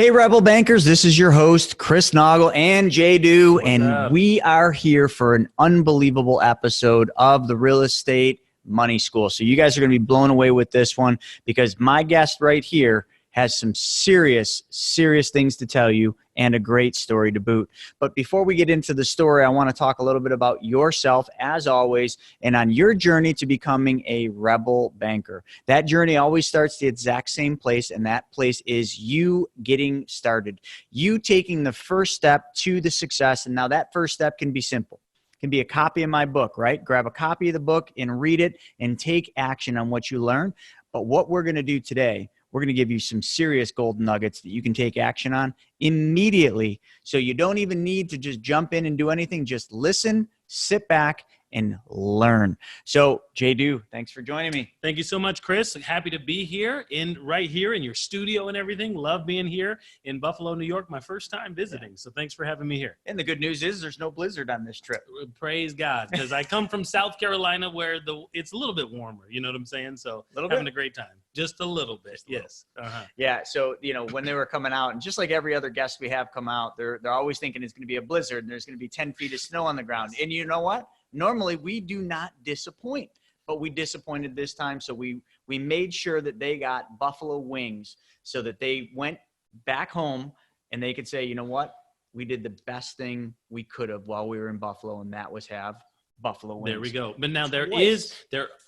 Hey, Rebel Bankers, this is your host, Chris Naugle and JDew, and up? we are here for an unbelievable episode of the Real Estate Money School. So you guys are going to be blown away with this one because my guest right here has some serious things to tell you and a great story to boot. But before we get into the story, I want to talk a little bit about yourself, as always, and on your journey to becoming a Rebel Banker. That journey always starts the exact same place, and that place is you getting started. You taking the first step to the success, and now that first step can be simple. It can be a copy of my book, right? Grab a copy of the book and read it and take action on what you learn. But what we're going to do today, we're going to give you some serious golden nuggets that you can take action on immediately. So you don't even need to just jump in and do anything. Just listen, sit back, and learn. So JDew, thanks for joining me. Thank you so much, Chris. Happy to be here right here in your studio and everything. Love being here in Buffalo, New York. My first time visiting. So thanks for having me here. And the good news is there's no blizzard on this trip. Praise God. Because I come from South Carolina where it's a little bit warmer. You know what I'm saying? So having a great time. Just a little bit. Yes. Yeah. So, when they were coming out, and just like every other guest we have come out, they're always thinking it's going to be a blizzard and there's going to be 10 feet of snow on the ground. And you know what? Normally we do not disappoint, but we disappointed this time. So we made sure that they got buffalo wings so that they went back home and they could say, you know what? We did the best thing we could have while we were in Buffalo, and that was have buffalo wings. There we go. But now there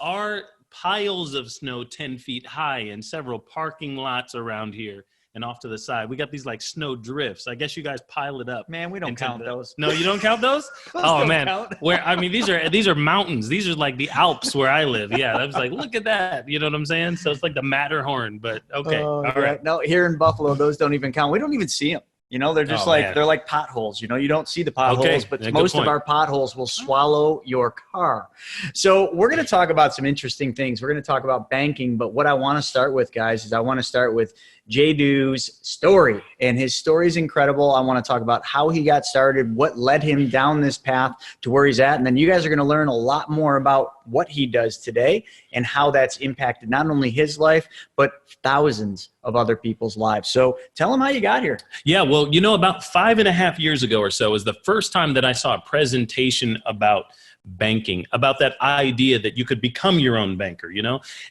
are piles of snow 10 feet high in several parking lots around here and off to the side. We got these like snow drifts. I guess you guys pile it up. Man, we don't count those. No, you don't count those? Oh man. These are mountains. These are like the Alps where I live. Yeah. I was like, look at that. You know what I'm saying? So it's like the Matterhorn, but okay. All right. No, here in Buffalo, those don't even count. We don't even see them. They're just they're like potholes. You don't see the potholes, but most of our potholes will swallow your car. So we're going to talk about some interesting things. We're going to talk about banking, but what I want to start with, guys, is I want to start with JDew's story, and his story is incredible. I want to talk about how he got started, what led him down this path to where he's at, and then you guys are going to learn a lot more about what he does today and how that's impacted not only his life, but thousands of other people's lives. So tell him how you got here. Yeah, well, about 5.5 years ago or so was the first time that I saw a presentation about banking, about that idea that you could become your own banker,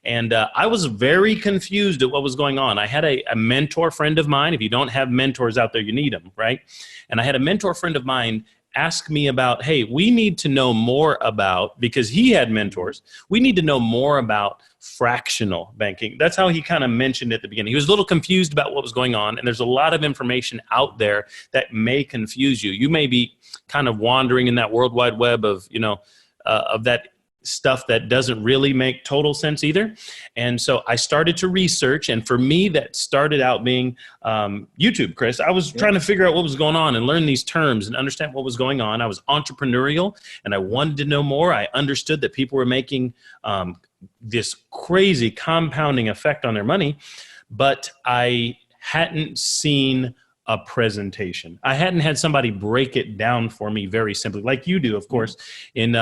and I was very confused at what was going on. I had a mentor friend of mine. If you don't have mentors out there, you need them, right? And I had a mentor friend of mine ask me about, hey, we need to know more about, because he had mentors, we need to know more about fractional banking. That's how he kind of mentioned at the beginning. He was a little confused about what was going on, and there's a lot of information out there that may confuse you. You may be kind of wandering in that world wide web of, of that stuff that doesn't really make total sense either. And so I started to research, and for me, that started out being YouTube, Chris. I was trying to figure out what was going on and learn these terms and understand what was going on. I was entrepreneurial, and I wanted to know more. I understood that people were making this crazy compounding effect on their money, but I hadn't seen a presentation. I hadn't had somebody break it down for me very simply, like you do, of course, in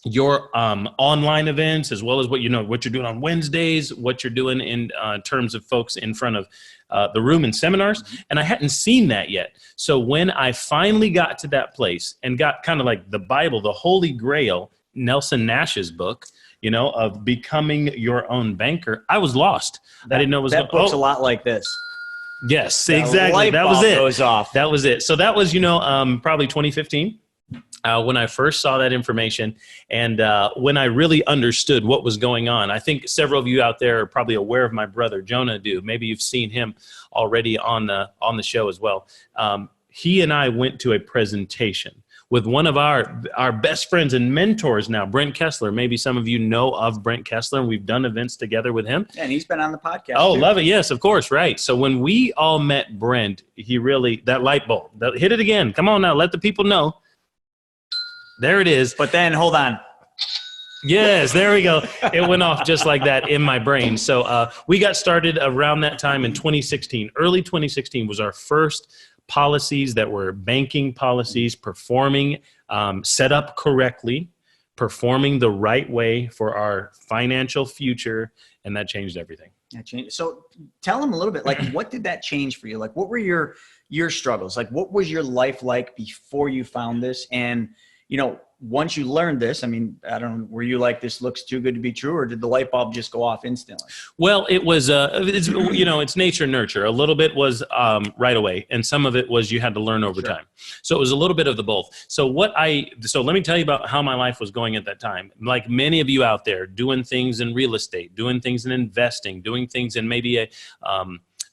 your online events, as well as what you're doing on Wednesdays, what you're doing in terms of folks in front of the room and seminars. And I hadn't seen that yet. So when I finally got to that place and got kind of like the Bible, the Holy Grail, Nelson Nash's book, of becoming your own banker, I was lost. I didn't know it was that book's a lot like this. Yes, exactly. That was it. Goes off. That was it. So that was, probably 2015. When I first saw that information, and when I really understood what was going on. I think several of you out there are probably aware of my brother, JDew. Maybe you've seen him already on the show as well. He and I went to a presentation with one of our best friends and mentors now, Brent Kessler. Maybe some of you know of Brent Kessler, and we've done events together with him. And he's been on the podcast. Oh, too. Love it. Yes, of course. Right. So when we all met Brent, that light bulb, hit it again. Come on now, let the people know. There it is. But then, hold on. Yes, there we go. It went off just like that in my brain. So we got started around that time in 2016. Early 2016 was our first policies that were banking policies, performing, set up correctly, performing the right way for our financial future, and that changed everything. That changed. So tell them a little bit, like, what did that change for you? Like, what were your struggles? Like, what was your life like before you found this? And, you know, once you learned this, I mean, I don't know, were you like, this looks too good to be true, or did the light bulb just go off instantly? Well, it was, it's, you know, it's nature nurture. A little bit was right away, and some of it was you had to learn over time. So it was a little bit of the both. So let me tell you about how my life was going at that time. Like many of you out there, doing things in real estate, doing things in investing, doing things in maybe a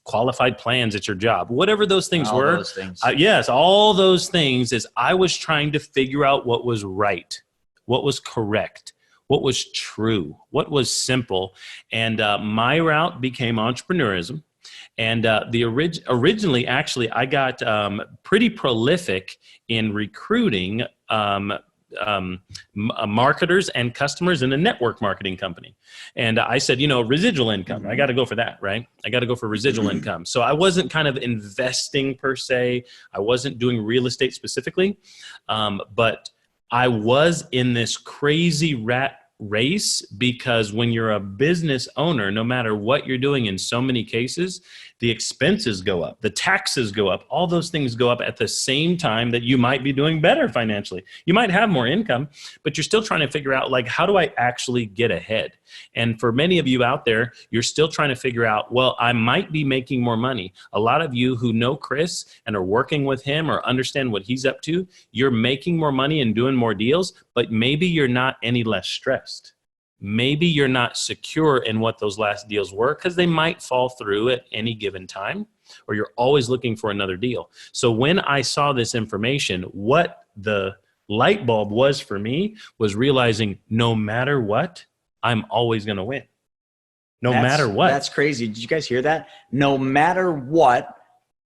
qualified plans at your job, whatever those things were. Those things. Yes, all those things. Is I was trying to figure out what was right, what was correct, what was true, what was simple. And my route became entrepreneurism. And originally, actually, I got pretty prolific in recruiting marketers and customers in a network marketing company. And I said, you know, residual income, I got to go for that, right? I got to go for residual income. So I wasn't kind of investing per se. I wasn't doing real estate specifically, but I was in this crazy rat race, because when you're a business owner, no matter what you're doing, in so many cases, the expenses go up, the taxes go up, all those things go up at the same time that you might be doing better financially. You might have more income, but you're still trying to figure out, like, how do I actually get ahead? And for many of you out there, you're still trying to figure out, well, I might be making more money. A lot of you who know Chris and are working with him or understand what he's up to, you're making more money and doing more deals, but maybe you're not any less stressed. Maybe you're not secure in what those last deals were, because they might fall through at any given time, or you're always looking for another deal. So when I saw this information, what the light bulb was for me was realizing, no matter what, I'm always going to win. No matter what. That's crazy. Did you guys hear that? No matter what,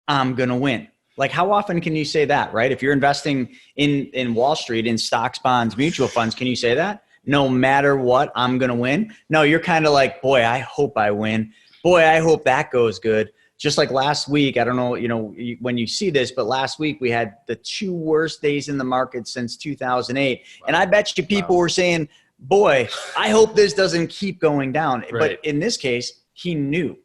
I'm going to win. Like, how often can you say that, right? If you're investing in Wall Street, in stocks, bonds, mutual funds, can you say that? No matter what, I'm going to win. No, you're kind of like, boy, I hope I win. Boy, I hope that goes good. Just like last week, I don't know, you know, when you see this, but last week we had the 2 worst days in the market since 2008. Wow. And I bet you people were saying, boy, I hope this doesn't keep going down. Right. But in this case, he knew,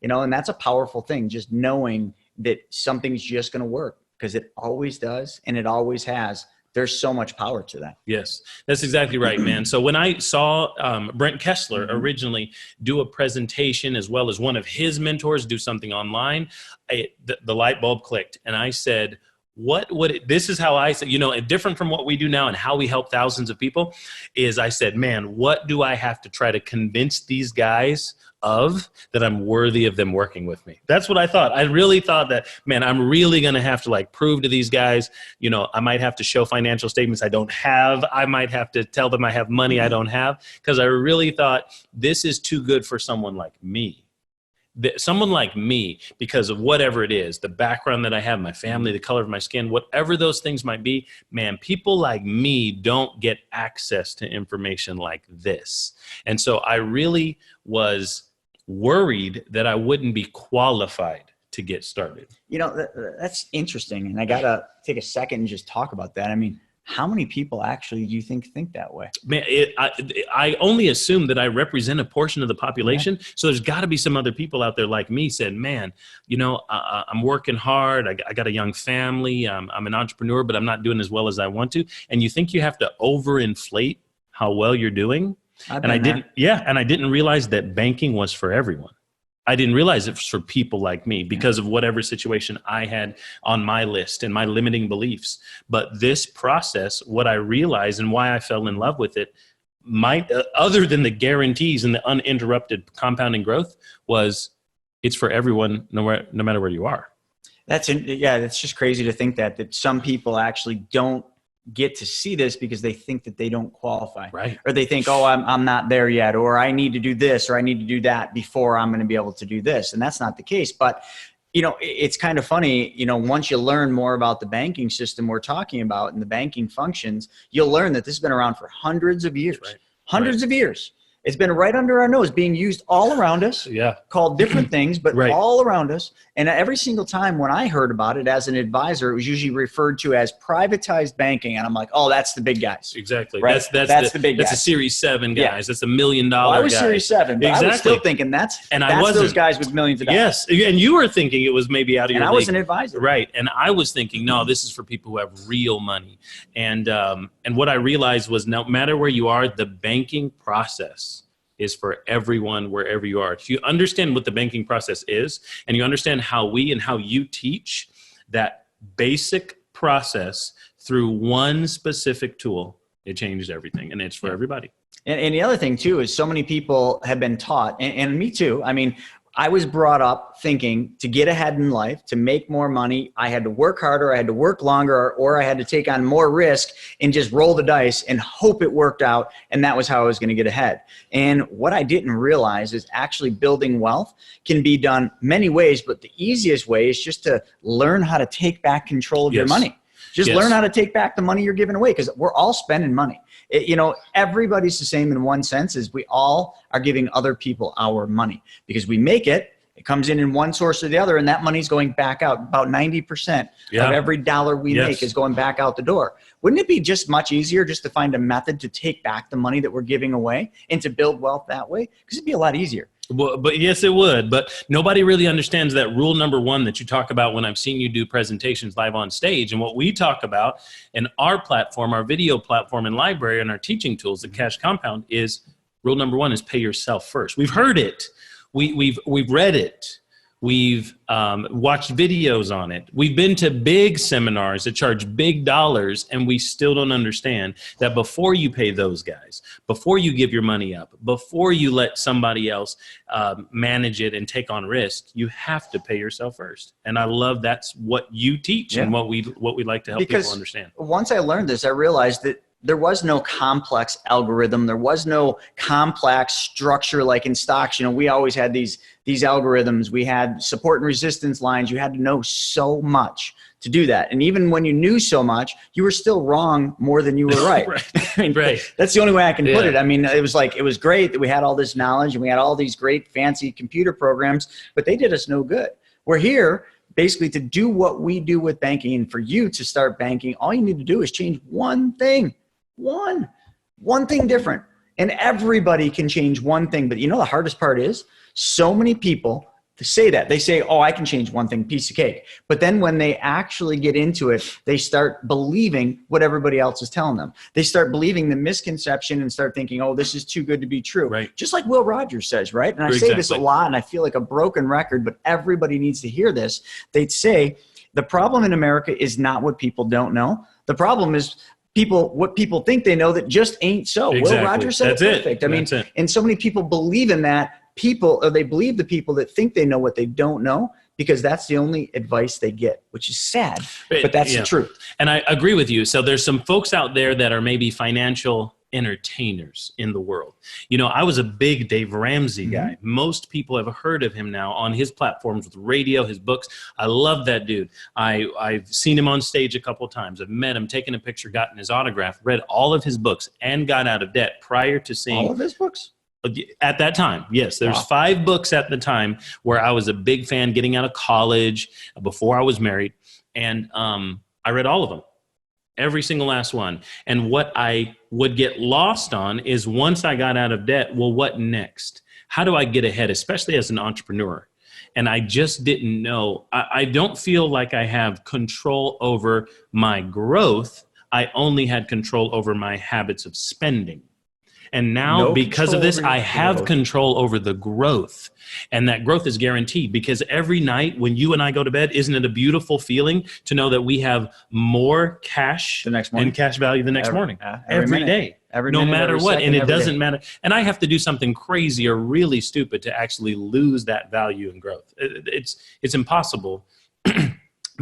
you know, and that's a powerful thing, just knowing that something's just going to work, because it always does and it always has. There's so much power to that. Yes, that's exactly right, man. So when I saw Brent Kessler originally do a presentation, as well as one of his mentors do something online, the light bulb clicked. And I said, this is how I said, you know, different from what we do now and how we help thousands of people, is I said, man, what do I have to try to convince these guys of, that I'm worthy of them working with me? That's what I thought. I really thought that, man, I'm really going to have to, like, prove to these guys, you know, I might have to show financial statements I don't have. I might have to tell them I have money I don't have, because I really thought this is too good for someone like me. Someone like me, because of whatever it is, the background that I have, my family, the color of my skin, whatever those things might be, man, people like me don't get access to information like this. And so I really was worried that I wouldn't be qualified to get started. You know, that's interesting. And I got to take a second and just talk about that. I mean, how many people actually do you think that way? Man, I only assume that I represent a portion of the population. Yeah. So there's got to be some other people out there like me saying, man, you know, I'm working hard. I got a young family. I'm an entrepreneur, but I'm not doing as well as I want to. And you think you have to overinflate how well you're doing. And I didn't realize that banking was for everyone. I didn't realize it was for people like me because of whatever situation I had on my list and my limiting beliefs. But this process, what I realized and why I fell in love with it, other than the guarantees and the uninterrupted compounding growth, was it's for everyone, no matter where you are. That's just crazy to think that some people actually don't get to see this because they think that they don't qualify, right? Or they think, oh, I'm not there yet, or I need to do this, or I need to do that before I'm going to be able to do this. And that's not the case. But, you know, it's kind of funny, you know, once you learn more about the banking system we're talking about and the banking functions, you'll learn that this has been around for hundreds of years, hundreds of years. It's been right under our nose, being used all around us, called different things, but all around us. And every single time when I heard about it as an advisor, it was usually referred to as privatized banking. And I'm like, oh, that's the big guys. Exactly. Right? That's the big guys. That's a Series 7 guys. That's $1 million guys. I was Series 7, but I was still thinking that's those guys with millions of dollars. Yes, and you were thinking it was maybe out of your league. And I was an advisor. Right, and I was thinking, no, this is for people who have real money. And what I realized was no matter where you are, the banking process is for everyone wherever you are. If you understand what the banking process is, and you understand how we and how you teach that basic process through one specific tool, it changes everything, and it's for everybody. And the other thing too is so many people have been taught, and me too. I mean, I was brought up thinking to get ahead in life, to make more money, I had to work harder, I had to work longer, or I had to take on more risk and just roll the dice and hope it worked out. And that was how I was going to get ahead. And what I didn't realize is actually building wealth can be done many ways, but the easiest way is just to learn how to take back control of your money. Just learn how to take back the money you're giving away, because we're all spending money. Everybody's the same in one sense, is we all are giving other people our money because we make it. It comes in one source or the other, and that money's going back out. About 90% of every dollar we make is going back out the door. Wouldn't it be just much easier just to find a method to take back the money that we're giving away and to build wealth that way? Because it'd be a lot easier. Well, but yes, it would. But nobody really understands that rule number one that you talk about when I've seen you do presentations live on stage. And what we talk about in our platform, our video platform and library and our teaching tools, the Cash Compound, is rule number one is pay yourself first. We've heard it. We've read it. We've watched videos on it. We've been to big seminars that charge big dollars, and we still don't understand that before you pay those guys, before you give your money up, before you let somebody else manage it and take on risk, you have to pay yourself first. And I love that's what you teach and what we like to help people understand. Once I learned this, I realized that there was no complex algorithm. There was no complex structure like in stocks. We always had these algorithms. We had support and resistance lines. You had to know so much to do that. And even when you knew so much, you were still wrong more than you were right. That's the only way I can put it. I mean, it was great that we had all this knowledge and we had all these great fancy computer programs, but they did us no good. We're here basically to do what we do with banking. And for you to start banking, all you need to do is change one thing. One thing different. And everybody can change one thing. But the hardest part is so many people say that. They say, oh, I can change one thing, piece of cake. But then when they actually get into it, they start believing what everybody else is telling them. They start believing the misconception and start thinking, oh, this is too good to be true. Right. Just like Will Rogers says, right? And I say this a lot, and I feel like a broken record, but everybody needs to hear this. They'd say, the problem in America is not what people don't know. The problem is what people think they know that just ain't so. Will Rogers said it perfect. I mean, and so many people believe in that. They believe the people that think they know what they don't know, because that's the only advice they get, which is sad, but that's the truth. And I agree with you. So there's some folks out there that are maybe financial entertainers in the world. I was a big Dave Ramsey guy. Most people have heard of him now on his platforms with radio, his books. I love that dude. I've seen him on stage a couple of times. I've met him, taken a picture, gotten his autograph, read all of his books, and got out of debt prior to seeing all of his books. At that time, yes. There's 5 books at the time where I was a big fan getting out of college before I was married. And I read all of them, every single last one. And what I would get lost on is once I got out of debt, well, what next? How do I get ahead, especially as an entrepreneur? And I just didn't know. I don't feel like I have control over my growth. I only had control over my habits of spending. And now, because of this, I have control over the growth. And that growth is guaranteed, because every night when you and I go to bed, isn't it a beautiful feeling to know that we have more cash the next morning and cash value the next morning? Every day. No matter what. And it doesn't matter. And I have to do something crazy or really stupid to actually lose that value and growth. It's impossible.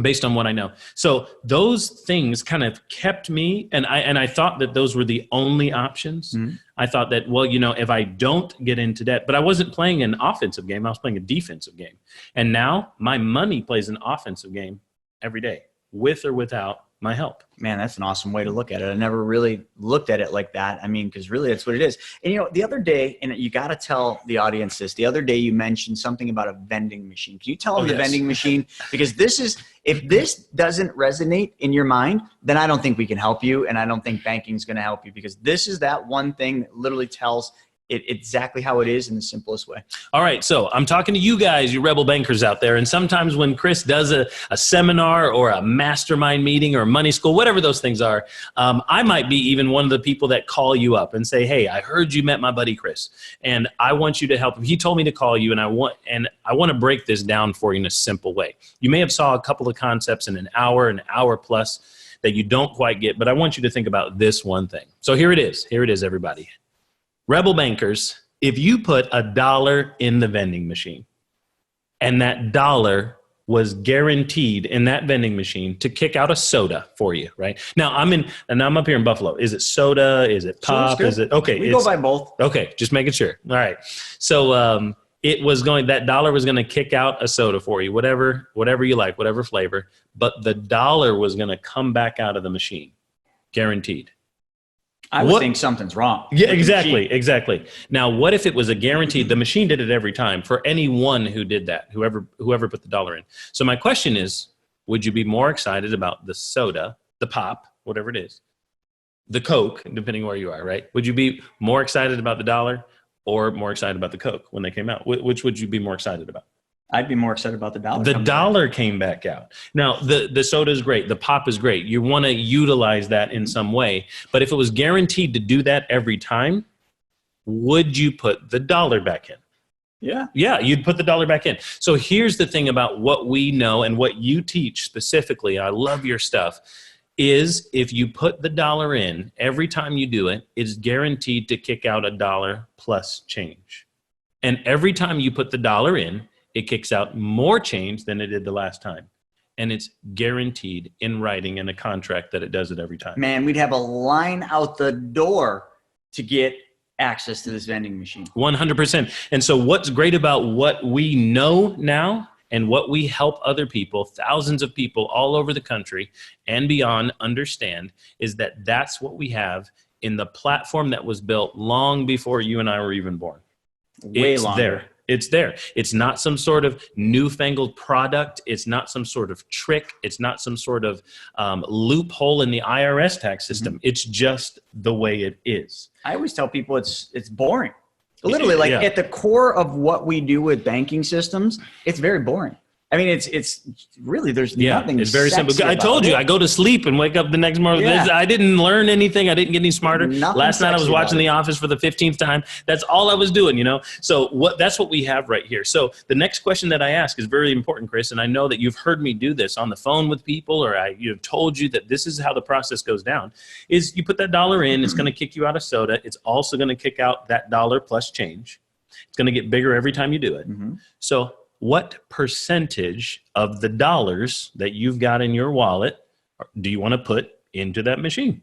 Based on what I know. So those things kind of kept me, and I thought that those were the only options. I thought that, well, if I don't get into debt, but I wasn't playing an offensive game, I was playing a defensive game. And now my money plays an offensive game every day, with or without my help. Man, that's an awesome way to look at it. I never really looked at it like that. I mean, because really that's what it is. And, you know, the other day, and you got to tell the audience this, the other day you mentioned something about a vending machine. Can you tell them the vending machine? Because this is, if this doesn't resonate in your mind, then I don't think we can help you. And I don't think banking is going to help you, because this is that one thing that literally tells it exactly how it is in the simplest way. All right. So I'm talking to you guys, you rebel bankers out there. And sometimes when Chris does a seminar or a mastermind meeting or money school, whatever those things are, I might be even one of the people that call you up and say, hey, I heard you met my buddy Chris, and I want you to help him. He told me to call you, and I want to break this down for you in a simple way. You may have saw a couple of concepts in an hour plus that you don't quite get, but I want you to think about this one thing. So here it is. Here it is, everybody. Rebel bankers, if you put $1 in the vending machine and that dollar was guaranteed in that vending machine to kick out a soda for you, right? Now I'm up here in Buffalo. Is it soda? Is it pop? Is it okay? We go by both. Okay, just making sure. All right. So that dollar was going to kick out a soda for you, whatever you like, whatever flavor, but the dollar was going to come back out of the machine, guaranteed. I would think something's wrong. Yeah, exactly. Now, what if it was a guaranteed? The machine did it every time for anyone who did that, whoever put the dollar in. So my question is, would you be more excited about the soda, the pop, whatever it is, the Coke, depending where you are, right? Would you be more excited about the dollar or more excited about the Coke when they came out? Which would you be more excited about? I'd be more excited about the dollar. The dollar came back out. Now, the soda is great. The pop is great. You want to utilize that in some way. But if it was guaranteed to do that every time, would you put the dollar back in? Yeah. Yeah, you'd put the dollar back in. So here's the thing about what we know and what you teach specifically. I love your stuff. Is if you put the dollar in, every time you do it, it's guaranteed to kick out a dollar plus change. And every time you put the dollar in, it kicks out more change than it did the last time. And it's guaranteed in writing in a contract that it does it every time. Man, we'd have a line out the door to get access to this vending machine. 100%. And so what's great about what we know now and what we help other people, thousands of people all over the country and beyond, understand is that that's what we have in the platform that was built long before you and I were even born. Way longer. There. It's there. It's not some sort of newfangled product. It's not some sort of trick. It's not some sort of loophole in the IRS tax system. Mm-hmm. It's just the way it is. I always tell people it's boring. Literally, like at the core of what we do with banking systems, it's very boring. I mean, it's really, there's nothing. It's very simple. I told you, I go to sleep and wake up the next morning. Yeah. I didn't learn anything. I didn't get any smarter. Last night I was watching The Office for the 15th time. That's all I was doing, you know? So that's what we have right here. So the next question that I ask is very important, Chris, and I know that you've heard me do this on the phone with people, or I've told you that this is how the process goes down, is you put that dollar in, it's going to kick you out of soda. It's also going to kick out that dollar plus change. It's going to get bigger every time you do it. Mm-hmm. So what percentage of the dollars that you've got in your wallet do you want to put into that machine?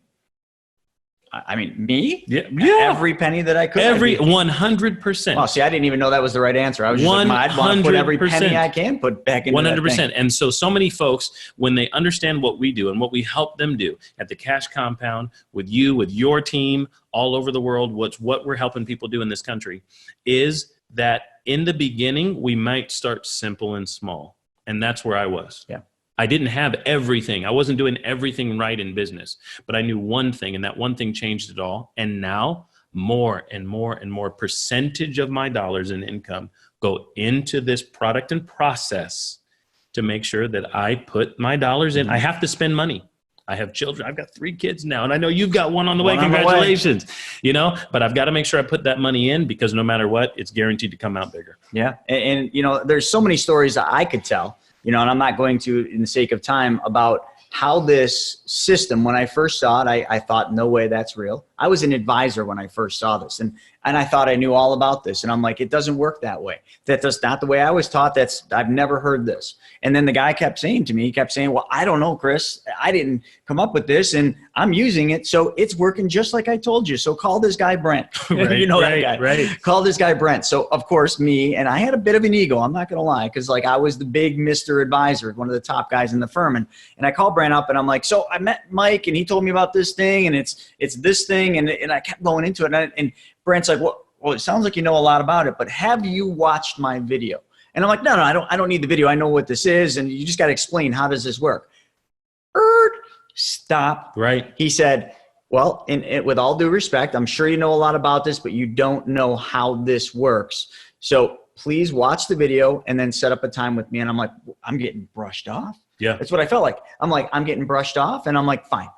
I mean, me? Yeah. Every penny that I could. 100%. Well, see, I didn't even know that was the right answer. I was just like, I'd want to put every penny I can put back into 100%. That thing. And so many folks, when they understand what we do and what we help them do at the Cash Compound, with you, with your team, all over the world, what we're helping people do in this country, is that in the beginning, we might start simple and small. And that's where I was. Yeah. I didn't have everything. I wasn't doing everything right in business, but I knew one thing, and that one thing changed it all. And now more and more and more percentage of my dollars in income go into this product and process to make sure that I put my dollars in. I have to spend money. I have children. I've got 3 kids now, and I know you've got one on the way. Congratulations. You know, but I've got to make sure I put that money in, because no matter what, it's guaranteed to come out bigger. Yeah. And you know, there's so many stories that I could tell, you know, and I'm not going to, in the sake of time, about how this system, when I first saw it, I thought, no way that's real. I was an advisor when I first saw this, and I thought I knew all about this. And I'm like, it doesn't work that way. That's not the way I was taught. I've never heard this. And then the guy kept saying to me, well, I don't know, Chris, I didn't come up with this and I'm using it. So it's working just like I told you. So call this guy Brent. Right, you know right, that guy. Right. Call this guy Brent. So of course and I had a bit of an ego. I'm not going to lie. Cause like I was the big Mr. Advisor, one of the top guys in the firm. And I called Brent up and I'm like, so I met Mike and he told me about this thing and it's this thing. And I kept going into it. And Brent's like, well, it sounds like you know a lot about it, but have you watched my video? And I'm like, no, I don't need the video. I know what this is. And you just got to explain, how does this work? Stop. Right. He said, well, with all due respect, I'm sure you know a lot about this, but you don't know how this works. So please watch the video and then set up a time with me. And I'm like, I'm getting brushed off. Yeah. That's what I felt like. I'm like, I'm getting brushed off. And I'm like, fine.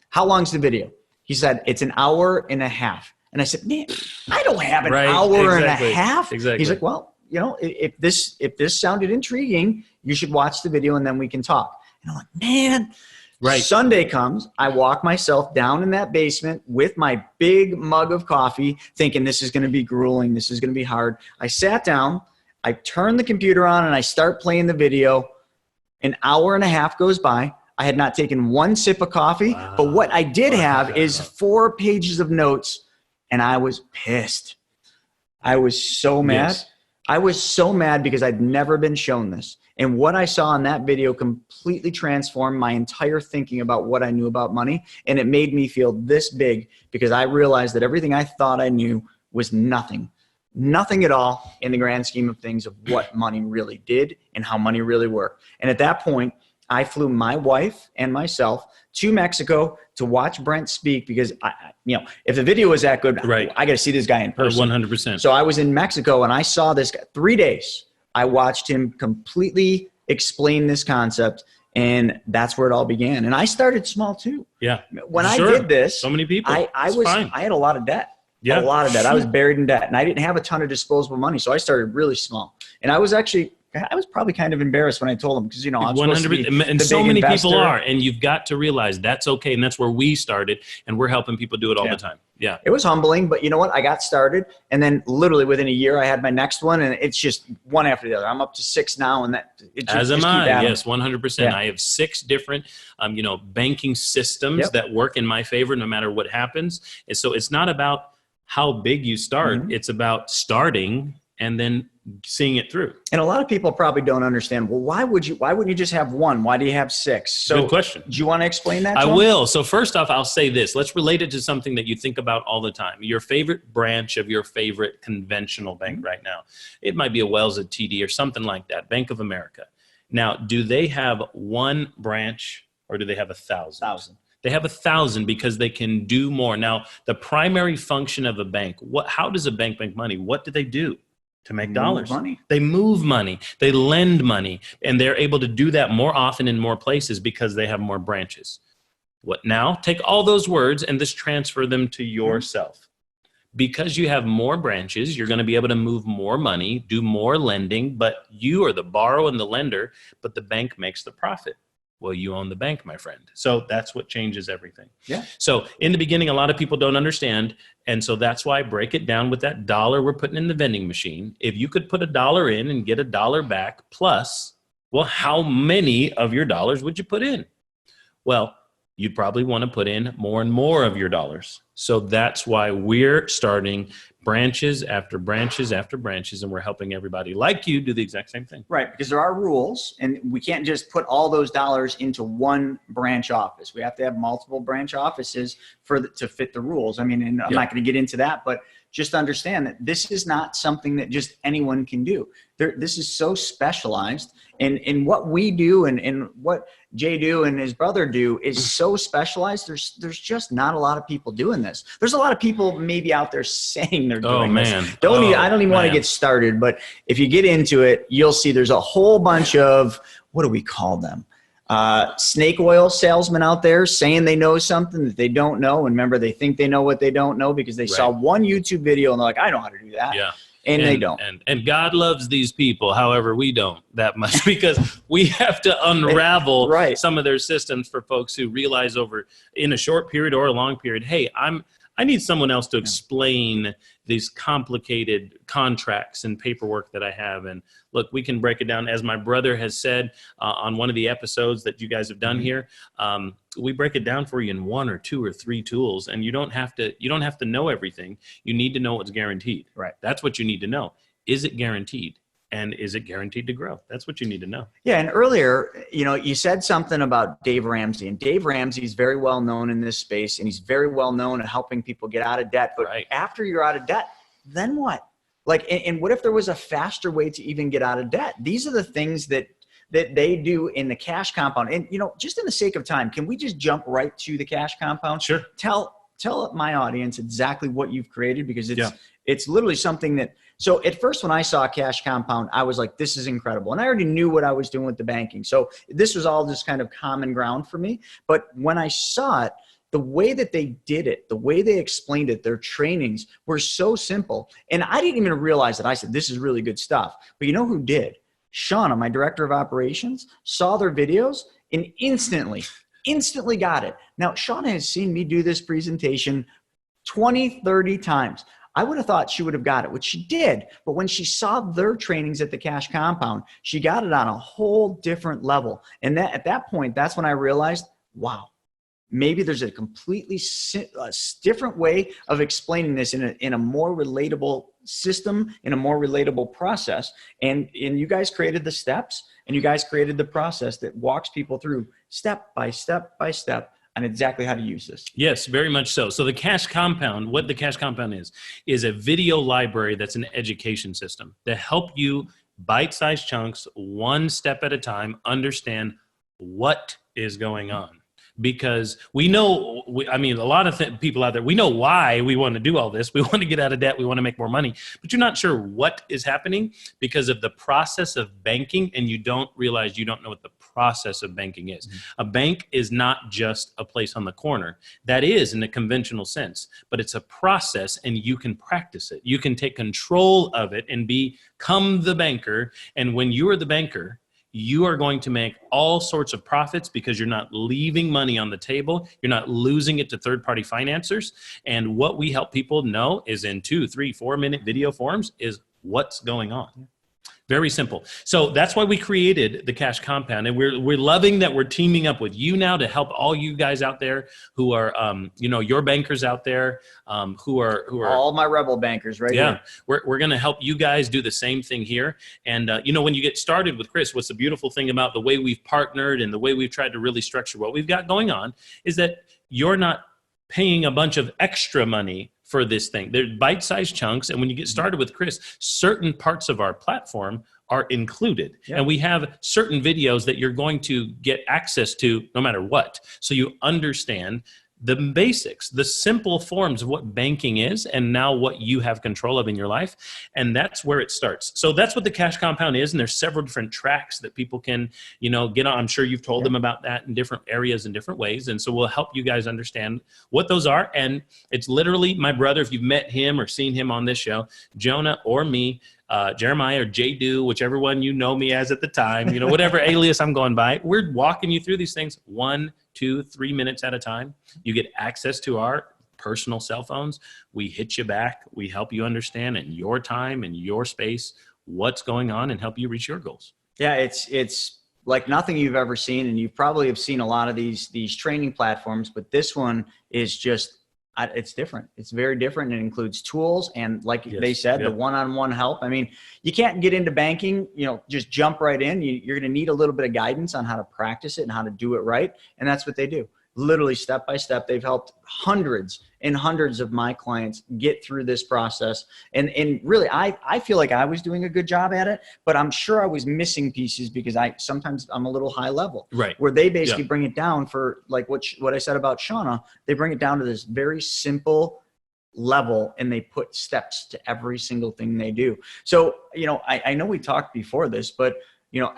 How long's the video? He said, it's an hour and a half. And I said, man, I don't have an hour and a half. Exactly. He's like, well, you know, if this sounded intriguing, you should watch the video and then we can talk. And I'm like, man. Right. Sunday comes, I walk myself down in that basement with my big mug of coffee, thinking this is going to be grueling. This is going to be hard. I sat down, I turned the computer on, and I start playing the video. An hour and a half goes by. I had not taken one sip of coffee, but what I did have is 4 pages of notes, and I was pissed. I was so mad. Yes. I was so mad because I'd never been shown this. And what I saw in that video completely transformed my entire thinking about what I knew about money. And it made me feel this big because I realized that everything I thought I knew was nothing at all in the grand scheme of things of what money really did and how money really worked. And at that point, I flew my wife and myself to Mexico to watch Brent speak because, if the video was that good, right, I got to see this guy in person. 100%. So I was in Mexico and I saw this guy 3 days. I watched him completely explain this concept, and that's where it all began. And I started small too. Yeah. When I did this, so many people. I had a lot of debt. Yeah. A lot of debt. I was buried in debt, and I didn't have a ton of disposable money, so I started really small. And I was probably kind of embarrassed when I told him because I'm supposed to be and the so big many investor. people are, and you've got to realize that's okay, and that's where we started, and we're helping people do it all the time. Yeah, it was humbling, but you know what? I got started, and then literally within a year, I had my next one, and it's just one after the other. I'm up to 6 now, and that it just, as am just I. keep adding. Yes, 100%. I have 6 different, banking systems that work in my favor, no matter what happens. And so it's not about how big you start; it's about starting and then seeing it through. And a lot of people probably don't understand, well, why wouldn't you just have 1? Why do you have 6? So good question. Do you want to explain that? I will. So first off, I'll say this. Let's relate it to something that you think about all the time. Your favorite branch of your favorite conventional bank right now. It might be a Wells, a TD, or something like that, Bank of America. Now, do they have 1 branch or do they have 1,000? 1,000. They have 1,000 because they can do more. Now, the primary function of a bank, how does a bank make money? What do they do? To make dollars. Money. They move money. They lend money. And they're able to do that more often in more places because they have more branches. What now? Take all those words and just transfer them to yourself. Because you have more branches, you're going to be able to move more money, do more lending, but you are the borrower and the lender, but the bank makes the profit. Well, you own the bank, my friend. So that's what changes everything. Yeah. So in the beginning, a lot of people don't understand. And so that's why I break it down with that dollar we're putting in the vending machine. If you could put $1 in and get $1 back plus, well, how many of your dollars would you put in? Well, you'd probably want to put in more and more of your dollars. So that's why we're starting branches after branches after branches, and we're helping everybody like you do the exact same thing. Right, because there are rules, and we can't just put all those dollars into one branch office. We have to have multiple branch offices to fit the rules. I mean, and I'm not going to get into that, but just understand that this is not something that just anyone can do. This is so specialized, and what we do and what JDew and his brother do is so specialized. There's just not a lot of people doing this. There's a lot of people maybe out there saying they're doing this. I don't even want to get started, but if you get into it, you'll see there's a whole bunch of, what do we call them? Snake oil salesmen out there saying they know something that they don't know. And remember, they think they know what they don't know because they saw one YouTube video and they're like, I know how to do that. Yeah. they don't. And God loves these people. However, we don't that much because we have to unravel some of their systems for folks who realize in a short period or a long period, hey, I need someone else to explain these complicated contracts and paperwork that I have. And look, we can break it down. As my brother has said on one of the episodes that you guys have done here, we break it down for you in 1 or 2 or 3 tools. And you don't have to know everything. You need to know what's guaranteed. Right. That's what you need to know. Is it guaranteed? And is it guaranteed to grow? That's what you need to know. Yeah. And earlier, you said something about Dave Ramsey, and Dave Ramsey is very well known in this space, and he's very well known at helping people get out of debt. But after you're out of debt, then what? And what if there was a faster way to even get out of debt? These are the things that they do in the cash compound. And, just in the sake of time, can we just jump right to the cash compound? Sure. Tell my audience exactly what you've created, because it's literally something that, so at first when I saw cash compound, I was like, this is incredible. And I already knew what I was doing with the banking. So this was all just kind of common ground for me. But when I saw it, the way that they did it, the way they explained it, their trainings were so simple. And I didn't even realize that. I said, this is really good stuff. But you know who did? Shauna, my director of operations, saw their videos and instantly got it. Now, Shauna has seen me do this presentation 20, 30 times. I would have thought she would have got it, which she did. But when she saw their trainings at the Cash Compound, she got it on a whole different level. And at that point, that's when I realized, wow, maybe there's a completely different way of explaining this in a more relatable system, in a more relatable process. And you guys created the steps, and you guys created the process that walks people through step by step by step on exactly how to use this. Yes, very much so. So the Cash Compound, what the Cash Compound is a video library that's an education system to help you bite-sized chunks, one step at a time, understand what is going on. Because we know, a lot of people out there, we know why we want to do all this. We want to get out of debt. We want to make more money. But you're not sure what is happening because of the process of banking, and you don't realize you don't know what the process of banking is. Mm-hmm. A bank is not just a place on the corner. That is in a conventional sense, but it's a process, and you can practice it. You can take control of it and become the banker. And when you are the banker, you are going to make all sorts of profits because you're not leaving money on the table. You're not losing it to third-party financiers. And what we help people know is in 2, 3, 4-minute video forms is what's going on. Very simple. So that's why we created the Cash Compound, and we're loving that we're teaming up with you now to help all you guys out there who are, your bankers out there who are all my rebel bankers, right? Yeah, we're going to help you guys do the same thing here. And when you get started with Chris, what's the beautiful thing about the way we've partnered and the way we've tried to really structure what we've got going on is that you're not paying a bunch of extra money for this thing. They're bite-sized chunks. And when you get started with Chris, certain parts of our platform are included. Yeah. And we have certain videos that you're going to get access to no matter what. So you understand the basics, the simple forms of what banking is, and now what you have control of in your life. And that's where it starts. So that's what the Cash Compound is. And there's several different tracks that people can, get on. I'm sure you've told them about that in different areas in different ways. And so we'll help you guys understand what those are. And it's literally my brother, if you've met him or seen him on this show, Jonah or me, Jeremiah or JDew, whichever one you know me as at the time, whatever alias I'm going by, we're walking you through these things 1, 2, 3 minutes at a time. You get access to our personal cell phones. We hit you back. We help you understand in your time and your space what's going on and help you reach your goals. Yeah, it's like nothing you've ever seen, and you probably have seen a lot of these training platforms, but this one is just it's different. It's very different. It includes tools and, like they said, the one-on-one help. I mean, you can't get into banking, just jump right in. You're going to need a little bit of guidance on how to practice it and how to do it right. And that's what they do. Literally step by step. They've helped hundreds and hundreds of my clients get through this process. And really, I feel like I was doing a good job at it, but I'm sure I was missing pieces because sometimes I'm a little high level. Right. Where they basically bring it down for, like what I said about Shauna, they bring it down to this very simple level, and they put steps to every single thing they do. So, I know we talked before this, but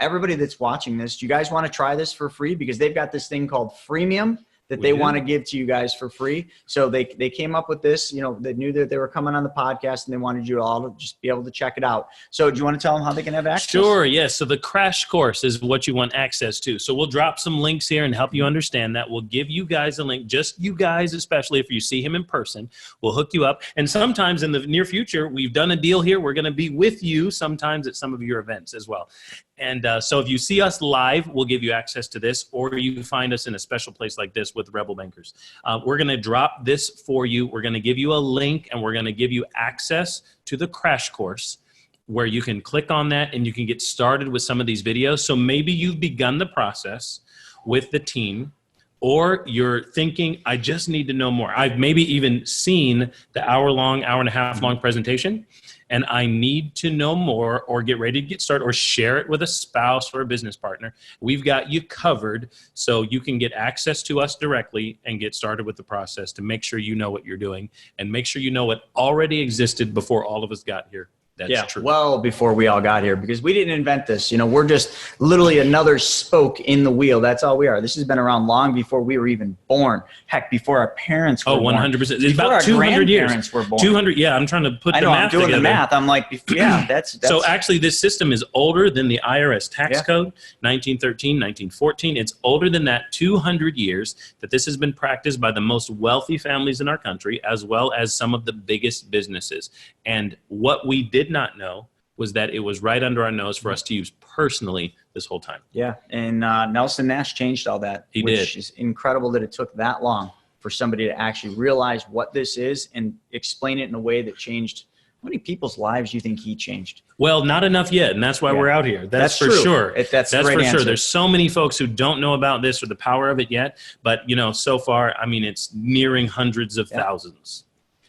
everybody that's watching this, do you guys want to try this for free? Because they've got this thing called freemium that they want to give to you guys for free. So they came up with this, you know, they knew that they were coming on the podcast and they wanted you all to just be able to check it out. So do you want to tell them how they can have access? Sure, yes. So the crash course is what you want access to. So we'll drop some links here and help you understand that. We'll give you guys a link, just you guys, especially if you see him in person. We'll hook you up. And sometimes in the near future, we've done a deal here. We're going to be with you sometimes at some of your events as well. And so if you see us live, we'll give you access to this, or you can find us in a special place like this with Rebel Bankers. We're going to drop this for you. We're going to give you a link, and we're going to give you access to the crash course where you can click on that and you can get started with some of these videos. So maybe you've begun the process with the team, or you're thinking, I just need to know more. I've maybe even seen the hour and a half long presentation, and I need to know more, or get ready to get started, or share it with a spouse or a business partner. We've got you covered, so you can get access to us directly and get started with the process to make sure you know what you're doing and make sure you know what already existed before all of us got here. That's true. Well before we all got here, because we didn't invent this. You know, we're just literally another spoke in the wheel. That's all we are. This has been around long before we were even born. Heck, before our parents were born. 100%. It's about 200 years. Were born. 200. Yeah, I'm trying to put the math together. I'm doing the math. I'm like, yeah, that's. So actually, this system is older than the IRS tax code, 1913, 1914. It's older than that, 200 years that this has been practiced by the most wealthy families in our country, as well as some of the biggest businesses. And what we did not know was that it was right under our nose for us to use personally this whole time. Yeah, and Nelson Nash changed all that. He did. Which is incredible that it took that long for somebody to actually realize what this is and explain it in a way that changed. How many people's lives do you think he changed? Well, not enough yet, and that's why we're out here. That's for true. Sure. That's for answer. Sure. There's so many folks who don't know about this or the power of it yet, but you know, so far, I mean, it's nearing hundreds of thousands.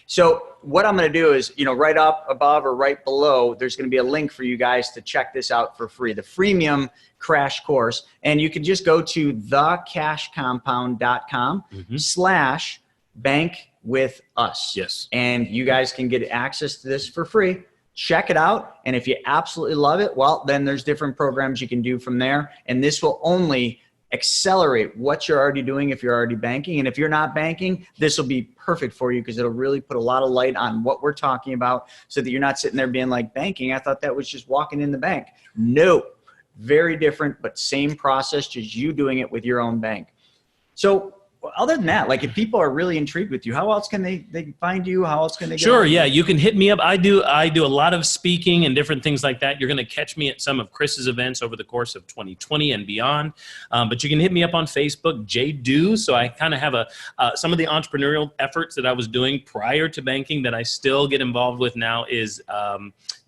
So what I'm going to do is, you know, right up above or right below, there's going to be a link for you guys to check this out for free, the freemium crash course. And you can just go to thecashcompound.com/bankwithus. Yes. And you guys can get access to this for free. Check it out. And if you absolutely love it, well, then there's different programs you can do from there. And this will only accelerate what you're already doing if you're already banking. And if you're not banking, this will be perfect for you because it'll really put a lot of light on what we're talking about so that you're not sitting there being like, banking, I thought that was just walking in the bank. No, very different, but same process, just you doing it with your own bank. So other than that, like if people are really intrigued with you, how else can they find you? How else can they get Sure, yeah, you can hit me up. I do a lot of speaking and different things like that. You're going to catch me at some of Chris's events over the course of 2020 and beyond. But you can hit me up on Facebook, JDew. So I kind of have some of the entrepreneurial efforts that I was doing prior to banking that I still get involved with now is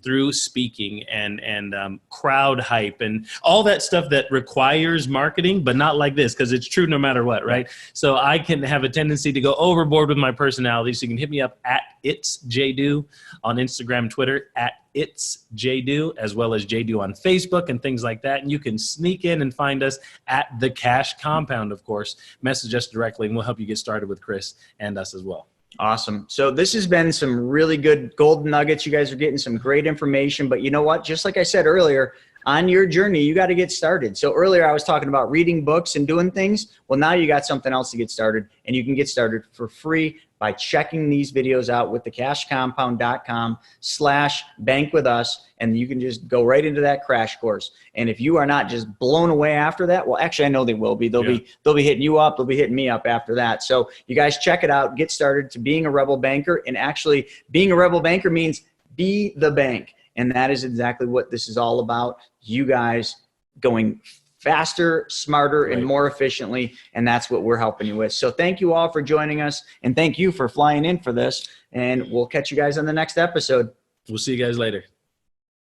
through speaking and crowd hype and all that stuff that requires marketing, but not like this because it's true no matter what, right? So I can have a tendency to go overboard with my personality. So you can hit me up at It's JDew on Instagram, Twitter, at It's JDew, as well as JDew on Facebook and things like that. And you can sneak in and find us at the Cash Compound, of course. Message us directly and we'll help you get started with Chris and us as well. Awesome. So this has been some really good golden nuggets. You guys are getting some great information, but you know what? Just like I said earlier, on your journey, you got to get started. So earlier I was talking about reading books and doing things. Well, now you got something else to get started, and you can get started for free by checking these videos out with thecashcompound.com/bankwithus, and you can just go right into that crash course. And if you are not just blown away after that, well, actually I know they will be. They'll be hitting you up. They'll be hitting me up after that. So you guys check it out. Get started to being a Rebel Banker. And actually being a Rebel Banker means be the bank. And that is exactly what this is all about. You guys going faster, smarter, and more efficiently. And that's what we're helping you with. So thank you all for joining us. And thank you for flying in for this. And we'll catch you guys on the next episode. We'll see you guys later.